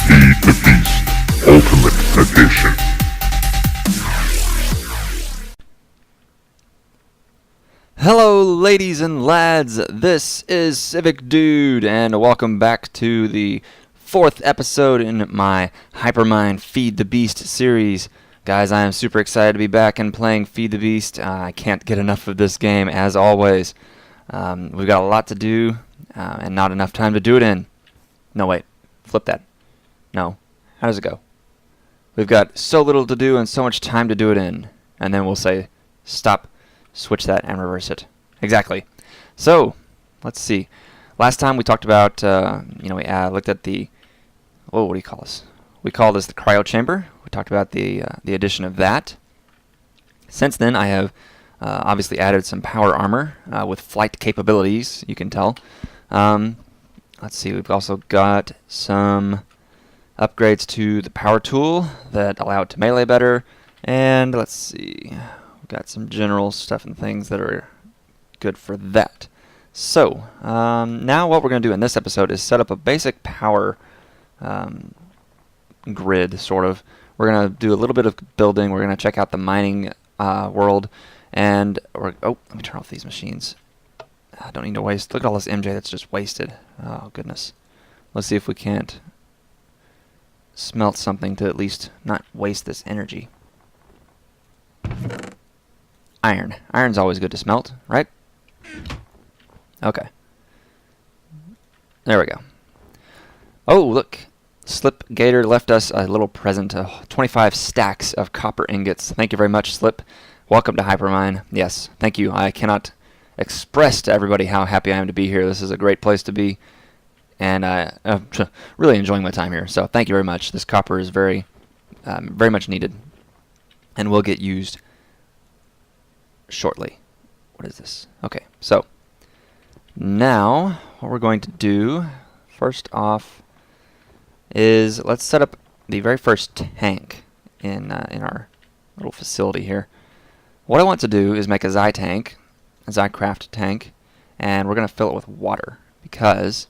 Feed the Beast Ultimate Edition. Hello ladies and lads, this is Civic Dude, and welcome back to the 4th episode in my Hypermine Feed the Beast series. Guys, I am super excited to be back and playing Feed the Beast. I can't get enough of this game, as always. We've got a lot to do, and not enough time to do it in. No, wait. Flip that. No. How does it go? We've got so little to do and so much time to do it in. And then we'll say, stop, switch that, and reverse it. Exactly. So, let's see. Last time we talked about, we looked at the, what do you call this? We call this the Cryo chamber. We talked about the addition of that. Since then, I have obviously added some power armor with flight capabilities, you can tell. Let's see, we've also got some upgrades to the power tool that allow it to melee better. And let's see, we've got some general stuff and things that are good for that. So, now what we're going to do in this episode is set up a basic power grid, sort of. We're going to do a little bit of building. We're going to check out the mining world. And, let me turn off these machines. I don't need to waste. Look at all this MJ that's just wasted. Oh, goodness. Let's see if we can't smelt something to at least not waste this energy. Iron. Iron's always good to smelt, right? Okay. There we go. Oh, look. Slip Gator left us a little present, 25 stacks of copper ingots. Thank you very much, Slip. Welcome to Hypermine. Yes, thank you. I cannot express to everybody how happy I am to be here. This is a great place to be, and I'm really enjoying my time here. So thank you very much. This copper is very much needed, and will get used shortly. What is this? Okay, so now what we're going to do first off is let's set up the very first tank in our little facility here. What I want to do is make a xycraft tank, and we're going to fill it with water because,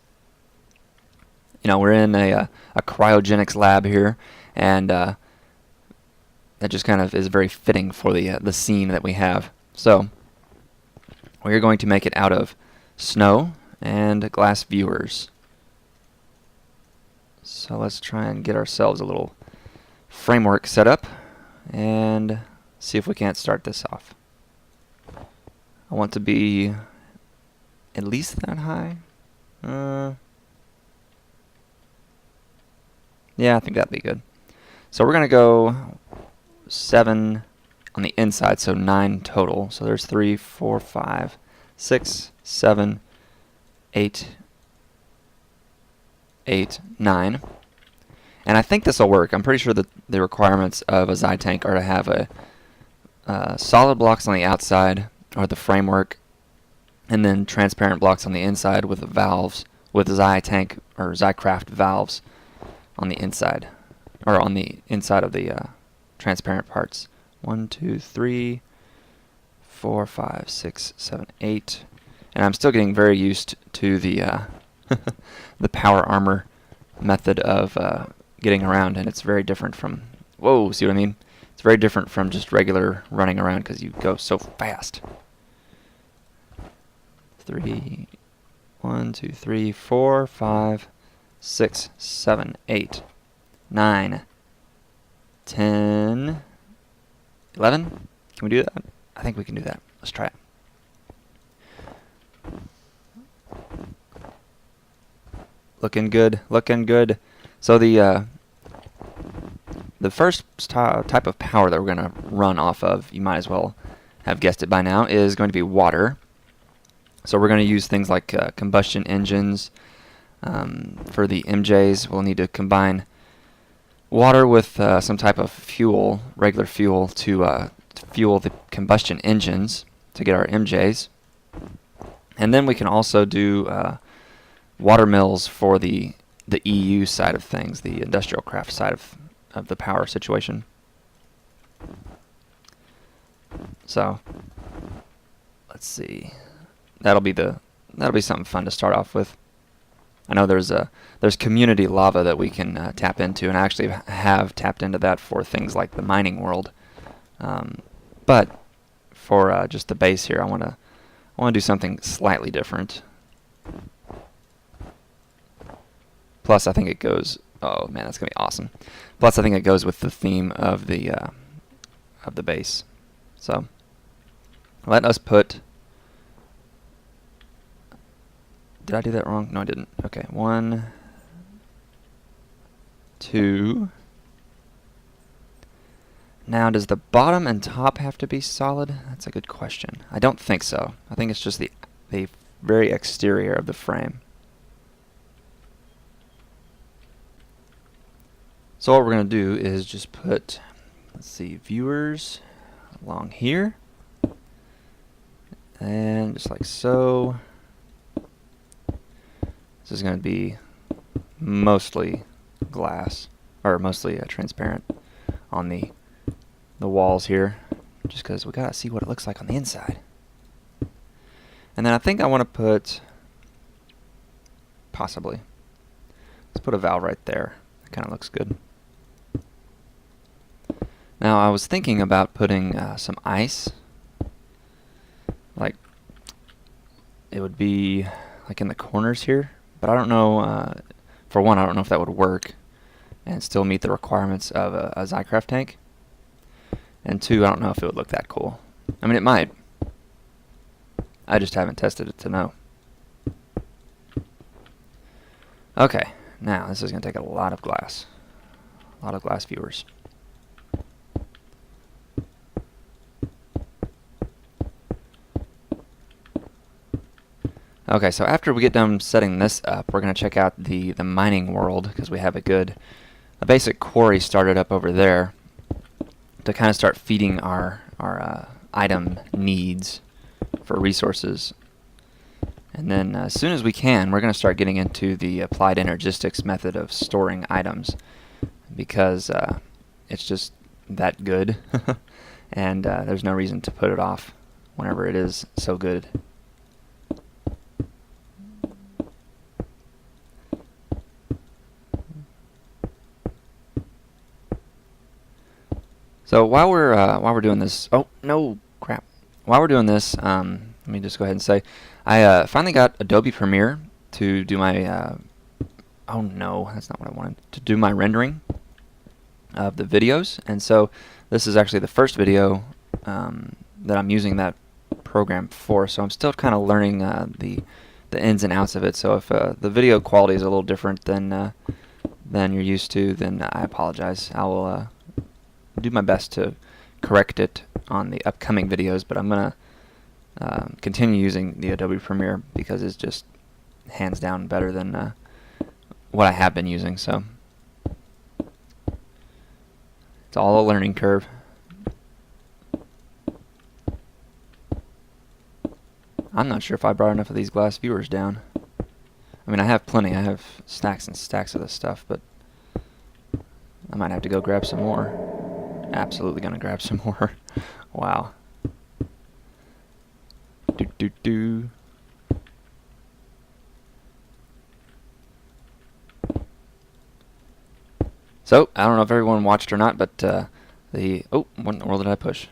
we're in a cryogenics lab here, and that just kind of is very fitting for the scene that we have. So we're going to make it out of snow and glass viewers. So let's try and get ourselves a little framework set up and see if we can't start this off. I want to be at least that high. Yeah, I think that'd be good. So we're going to go 7 on the inside, so 9 total. So there's 3, 4, 5, 6, 7, 8, 9. And I think this will work. I'm pretty sure that the requirements of a Xy tank are to have a solid blocks on the outside, or the framework, and then transparent blocks on the inside with the valves, with Xy tank or xycraft valves on the inside, or on the inside of the transparent parts. 1, 2, 3, 4, 5, 6, 7, 8. And I'm still getting very used to the the power armor method of getting around, and it's very different from, whoa, see what I mean? It's very different from just regular running around because you go so fast. 1, 2, 3, 4, 5, 6, 7, 8, 9, 10, 11. Can we do that? I think we can do that. Let's try it. Looking good, looking good. So the first type of power that we're going to run off of, you might as well have guessed it by now, is going to be water. So we're going to use things like combustion engines. For the MJs, we'll need to combine water with some type of fuel, regular fuel, to fuel the combustion engines to get our MJs. And then we can also do water mills for the EU side of things, the industrial craft side of the power situation. So let's see. That'll be something fun to start off with. I know there's community lava that we can tap into, and I actually have tapped into that for things like the mining world. But for just the base here, I want to do something slightly different. Plus, I think it goes. Oh man, that's gonna be awesome. Plus, I think it goes with the theme of the base. So let us put. Did I do that wrong? No, I didn't. Okay, 1, 2. Now, does the bottom and top have to be solid? That's a good question. I don't think so. I think it's just the very exterior of the frame. So what we're going to do is just put, let's see, viewers along here. And just like so. This is going to be mostly glass, or mostly transparent on the walls here, just because we got to see what it looks like on the inside. And then I think I want to put, possibly, let's put a valve right there. That kind of looks good. Now I was thinking about putting some ice, like it would be like in the corners here. But I don't know, for one, I don't know if that would work and still meet the requirements of a xycraft tank. And two, I don't know if it would look that cool. I mean, it might. I just haven't tested it to know. Okay, now this is going to take a lot of glass. A lot of glass viewers. Okay, so after we get done setting this up, we're going to check out the mining world, because we have a basic quarry started up over there to kind of start feeding our item needs for resources. And then as soon as we can, we're going to start getting into the applied energistics method of storing items, because it's just that good, and there's no reason to put it off whenever it is so good. So while we're doing this, oh no, crap! While we're doing this, let me just go ahead and say, I finally got Adobe Premiere to do my. Oh no, that's not what I wanted. To do my rendering of the videos, and so this is actually the first video that I'm using that program for. So I'm still kind of learning the ins and outs of it. So if the video quality is a little different than you're used to, then I apologize. I will. Do my best to correct it on the upcoming videos, but I'm gonna continue using the Adobe Premiere because it's just hands down better than what I have been using. So it's all a learning curve. I'm not sure if I brought enough of these glass viewers down. I mean, I have plenty. I have stacks and stacks of this stuff, but I might have to go grab some more. Absolutely gonna grab some more. Wow. Do. So I don't know if everyone watched or not, but what in the world did I push?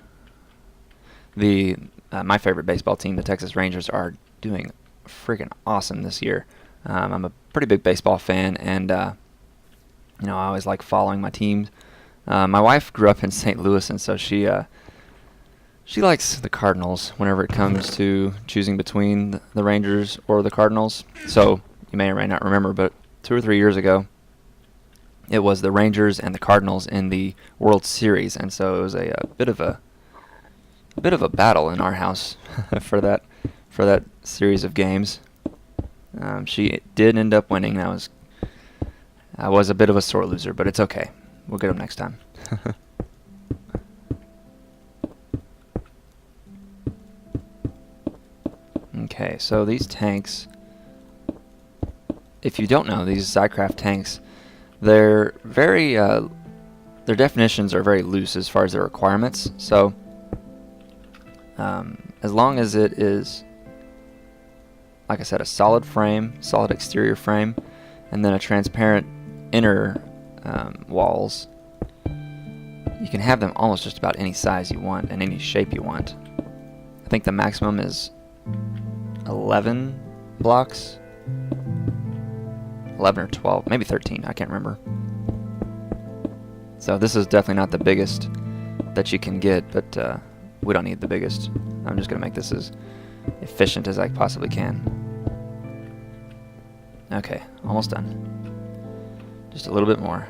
My favorite baseball team, the Texas Rangers, are doing freaking awesome this year. I'm a pretty big baseball fan, and I always like following my teams. My wife grew up in St. Louis, and so she likes the Cardinals whenever it comes to choosing between the Rangers or the Cardinals. So you may or may not remember, but 2 or 3 years ago, it was the Rangers and the Cardinals in the World Series, and so it was a bit of a battle in our house for that series of games. She did end up winning. I was a bit of a sore loser, but it's okay. We'll get them next time. Okay, so these tanks, if you don't know, these xycraft tanks, they're very, their definitions are very loose as far as their requirements. So, as long as it is like I said, a solid frame, solid exterior frame, and then a transparent inner walls. You can have them almost just about any size you want and any shape you want. I think the maximum is 11 blocks. 11 or 12, maybe 13, I can't remember. So this is definitely not the biggest that you can get, but we don't need the biggest. I'm just going to make this as efficient as I possibly can. Okay, almost done. Just a little bit more.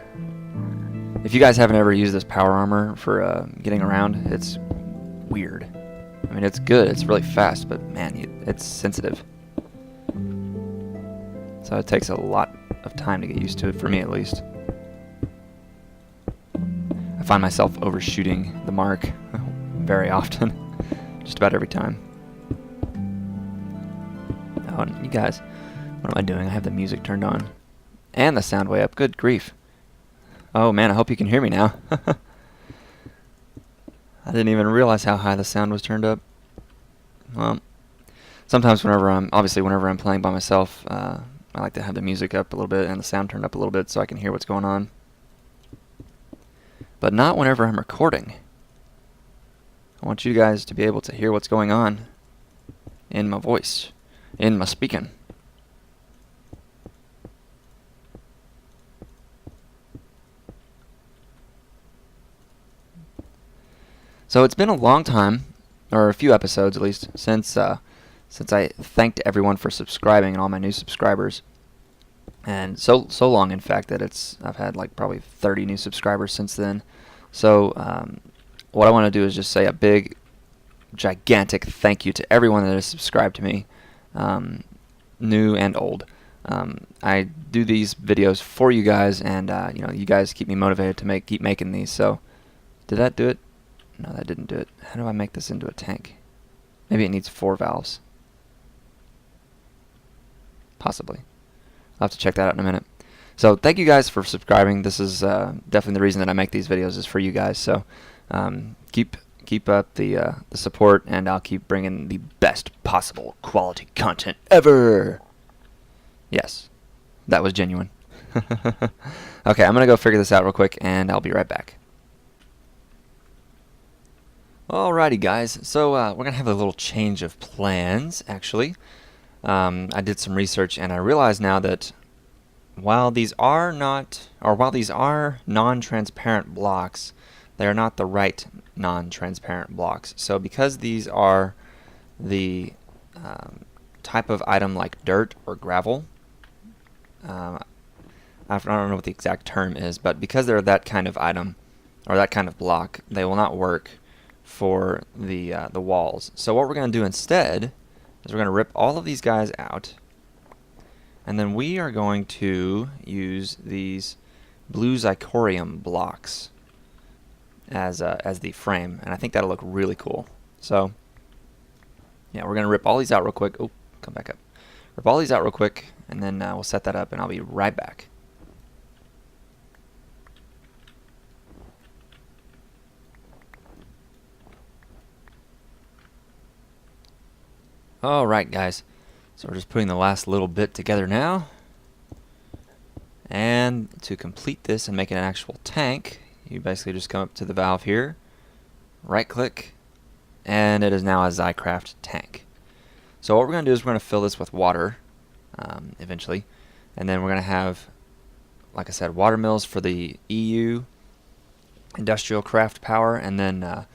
If you guys haven't ever used this power armor for getting around, it's weird. I mean, it's good, it's really fast, but man, it's sensitive. So it takes a lot of time to get used to it, for me at least. I find myself overshooting the mark very often, just about every time. Oh, you guys, what am I doing? I have the music turned on and the sound way up. Good grief. Oh man, I hope you can hear me now. I didn't even realize how high the sound was turned up. Well, sometimes whenever I'm playing by myself, I like to have the music up a little bit and the sound turned up a little bit so I can hear what's going on. But not whenever I'm recording. I want you guys to be able to hear what's going on in my voice, in my speaking. So it's been a long time, or a few episodes at least, since I thanked everyone for subscribing and all my new subscribers. And so long, in fact, that I've had like probably 30 new subscribers since then. So what I want to do is just say a big, gigantic thank you to everyone that has subscribed to me, new and old. I do these videos for you guys, and you guys keep me motivated to keep making these. So, did that do it? No, that didn't do it. How do I make this into a tank? Maybe it needs 4 valves. Possibly. I'll have to check that out in a minute. So thank you guys for subscribing. This is definitely the reason that I make these videos, is for you guys. So keep up the support, and I'll keep bringing the best possible quality content ever. Yes, that was genuine. Okay, I'm going to go figure this out real quick, and I'll be right back. Alrighty guys, so we're going to have a little change of plans, actually. I did some research, and I realize now that while these are non-transparent blocks, they are not the right non-transparent blocks. So because these are the type of item like dirt or gravel, I don't know what the exact term is, but because they're that kind of item or that kind of block, they will not work for the walls. So what we're going to do instead is we're going to rip all of these guys out, and then we are going to use these blue zirconium blocks as the frame, and I think that'll look really cool. So yeah, we're going to rip all these out real quick. Oh, come back up. Rip all these out real quick, and then we'll set that up, and I'll be right back. Alright guys, so we're just putting the last little bit together now, and to complete this and make it an actual tank, you basically just come up to the valve here, right click, and it is now a xycraft tank. So what we're going to do is we're going to fill this with water eventually, and then we're going to have, like I said, water mills for the EU industrial craft power, and then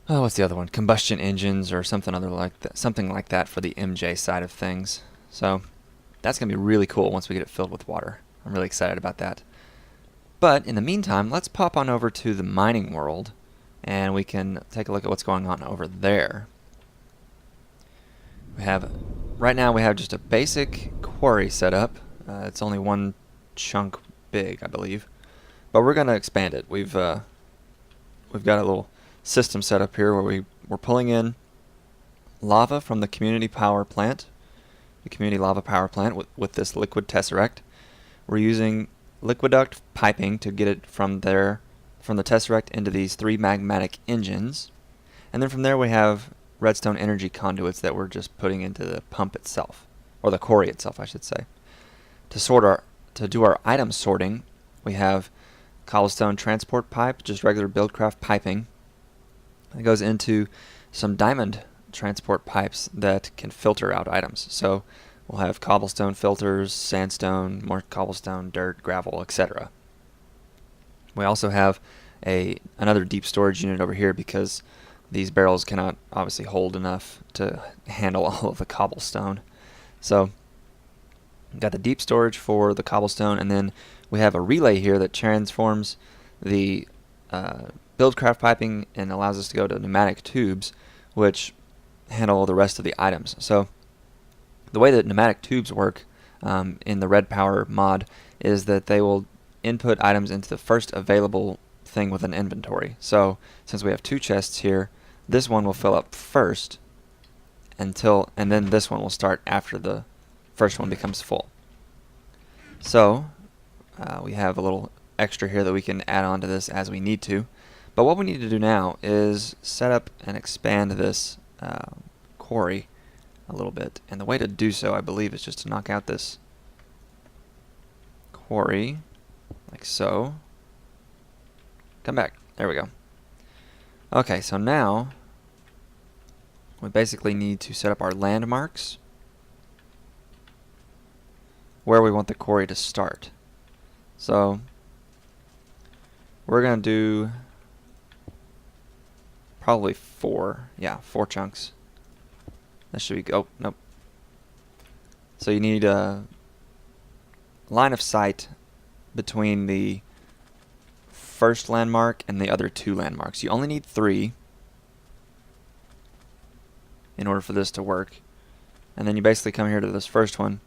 what's the other one? Combustion engines or something like that for the MJ side of things. So that's going to be really cool once we get it filled with water. I'm really excited about that. But in the meantime, let's pop on over to the mining world, and we can take a look at what's going on over there. Right now we have just a basic quarry set up. It's only one chunk big, I believe, but we're going to expand it. We've got a little system set up here where we're pulling in lava from the community power plant, the community lava power plant with this liquid tesseract. We're using liquiduct piping to get it from the tesseract into these 3 magmatic engines, and then from there we have redstone energy conduits that we're just putting into the pump itself, or the quarry itself, I should say. To do our item sorting, we have cobblestone transport pipe, just regular buildcraft piping. It goes into some diamond transport pipes that can filter out items. So we'll have cobblestone filters, sandstone, more cobblestone, dirt, gravel, etc. We also have another deep storage unit over here because these barrels cannot obviously hold enough to handle all of the cobblestone. So we've got the deep storage for the cobblestone, and then we have a relay here that transforms the buildcraft piping and allows us to go to pneumatic tubes, which handle all the rest of the items. So the way that pneumatic tubes work in the Red Power mod is that they will input items into the first available thing with an inventory. So since we have two chests here, this one will fill up first and then this one will start after the first one becomes full. So we have a little extra here that we can add on to this as we need to. But what we need to do now is set up and expand this quarry a little bit. And the way to do so, I believe, is just to knock out this quarry like so. Come back. There we go. Okay, so now we basically need to set up our landmarks where we want the quarry to start. So we're going to do probably 4 chunks. That should be, oh, nope. So you need a line of sight between the first landmark and the other 2 landmarks. You only need 3 in order for this to work. And then you basically come here to this first one,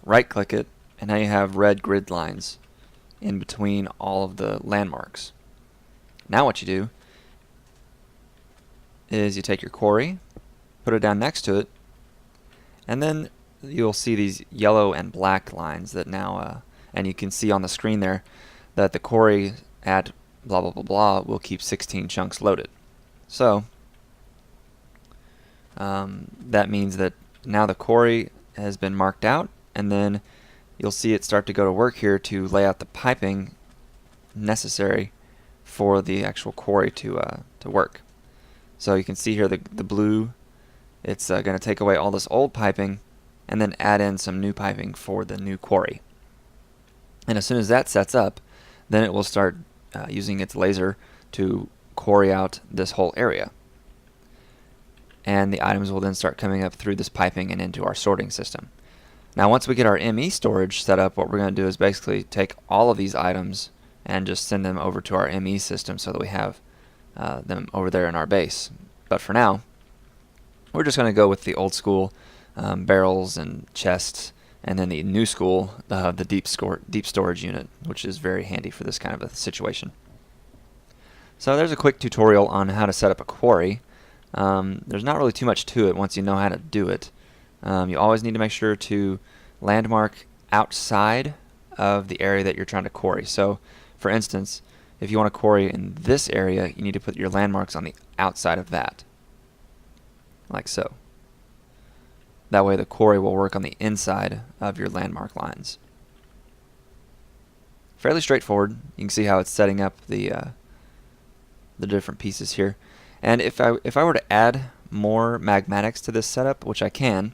right click it, and now you have red grid lines in between all of the landmarks. Now what you do is you take your quarry, put it down next to it, and then you'll see these yellow and black lines that now, and you can see on the screen there that the quarry at blah blah blah blah will keep 16 chunks loaded. So that means that now the quarry has been marked out, and then you'll see it start to go to work here to lay out the piping necessary for the actual quarry to work. So you can see here the blue, it's going to take away all this old piping and then add in some new piping for the new quarry. And as soon as that sets up, then it will start using its laser to quarry out this whole area. And the items will then start coming up through this piping and into our sorting system. Now once we get our ME storage set up, what we're going to do is basically take all of these items and just send them over to our ME system so that we have them over there in our base. But for now, we're just going to go with the old school barrels and chests, and then the new school, the deep storage unit, which is very handy for this kind of a situation. So there's a quick tutorial on how to set up a quarry. There's not really too much to it once you know how to do it. You always need to make sure to landmark outside of the area that you're trying to quarry. So for instance, if you want to quarry in this area, you need to put your landmarks on the outside of that, like so. That way the quarry will work on the inside of your landmark lines. Fairly straightforward. You can see how it's setting up the different pieces here. And if I were to add more magmatics to this setup, which I can,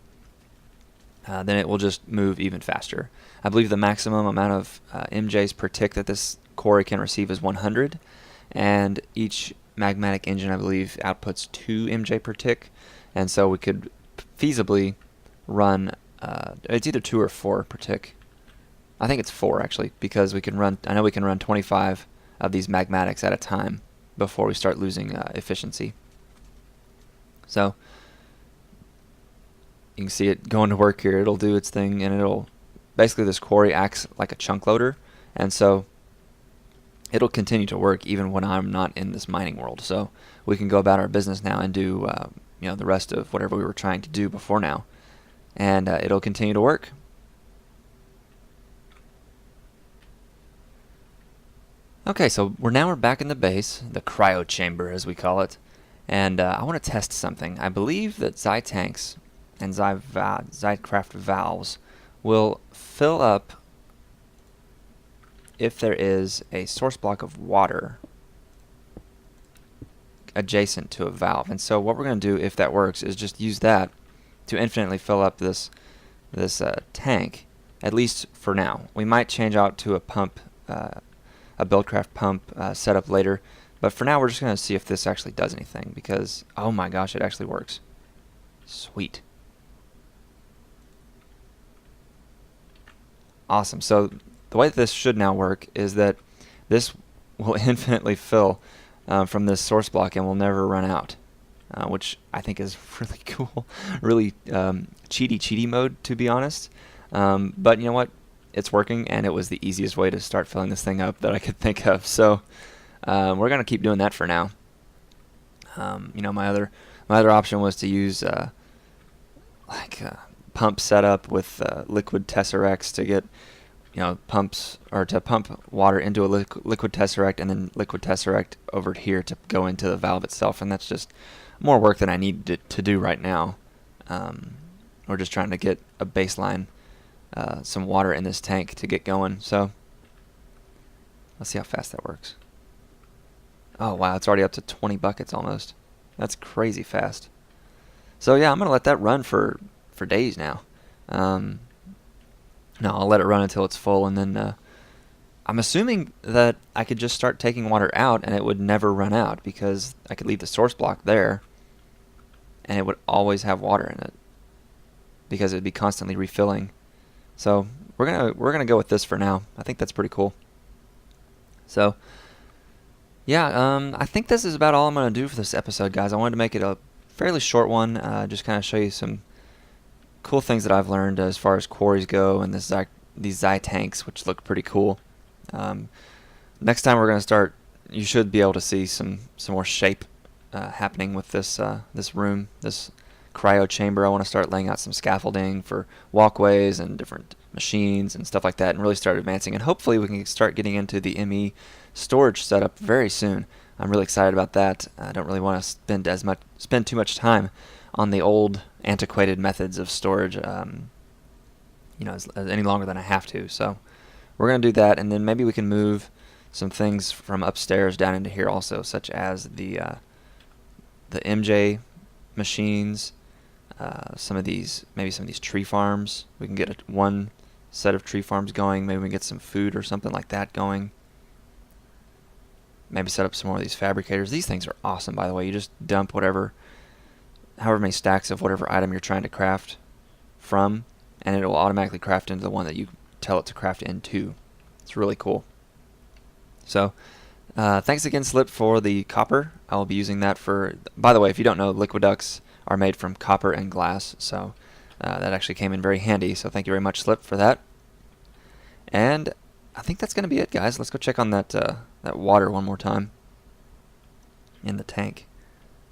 then it will just move even faster. I believe the maximum amount of MJs per tick that this quarry can receive is 100, and each magmatic engine, I believe, outputs 2 MJ per tick, and so we could feasibly run, it's either 2 or 4 per tick. I think it's 4 actually, because we can run, I know we can run 25 of these magmatics at a time before we start losing efficiency. So you can see it going to work here. It'll do its thing, and it'll basically, this quarry acts like a chunk loader, and so it'll continue to work even when I'm not in this mining world. So we can go about our business now and do the rest of whatever we were trying to do before now, and it'll continue to work. Okay, so we're back in the base, the cryo chamber as we call it, And I want to test something. I believe that Zytanks and xycraft valves will fill up if there is a source block of water adjacent to a valve. And so what we're going to do, if that works, is just use that to infinitely fill up this tank, at least for now. We might change out to a pump, a Buildcraft pump setup later, but for now we're just going to see if this actually does anything, because oh my gosh, it actually works. Sweet. Awesome. So the way that this should now work is that this will infinitely fill from this source block and will never run out, which I think is really cool. Really cheaty mode, to be honest. But you know what? It's working, and it was the easiest way to start filling this thing up that I could think of. So we're gonna keep doing that for now. You know, my other option was to use pump setup with liquid tesseracts to get, you know, pumps, or to pump water into a liquid tesseract and then liquid tesseract over here to go into the valve itself, and that's just more work than I need to do right now. We're just trying to get a baseline, some water in this tank to get going. So let's see how fast that works. Oh wow, it's already up to 20 buckets almost. That's crazy fast. So yeah, I'm gonna let that run for days now. No, I'll let it run until it's full, and then I'm assuming that I could just start taking water out and it would never run out, because I could leave the source block there and it would always have water in it, because it would be constantly refilling. So we're gonna go with this for now. I think that's pretty cool. So yeah, I think this is about all I'm gonna do for this episode, guys. I wanted to make it a fairly short one, just kind of show you some cool things that I've learned as far as quarries go, and these Zytanks, which look pretty cool. Next time we're going to start, you should be able to see some more shape happening with this room, this cryo chamber. I want to start laying out some scaffolding for walkways and different machines and stuff like that, and really start advancing. And hopefully we can start getting into the ME storage setup very soon. I'm really excited about that. I don't really want to spend too much time on the old antiquated methods of storage, you know, any longer than I have to. So we're going to do that, and then maybe we can move some things from upstairs down into here also, such as the MJ machines, maybe some of these tree farms. We can get one set of tree farms going. Maybe we can get some food or something like that going. Maybe set up some more of these fabricators. These things are awesome, by the way. You just dump however many stacks of whatever item you're trying to craft from, and it will automatically craft into the one that you tell it to craft into. It's really cool. So thanks again, Slip, for the copper. I will be using that for, by the way, if you don't know, liquid ducts are made from copper and glass, so that actually came in very handy, so thank you very much, Slip, for that. And I think that's going to be it, guys. Let's go check on that water one more time in the tank.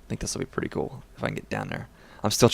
I think this will be pretty cool if I can get down there. I'm still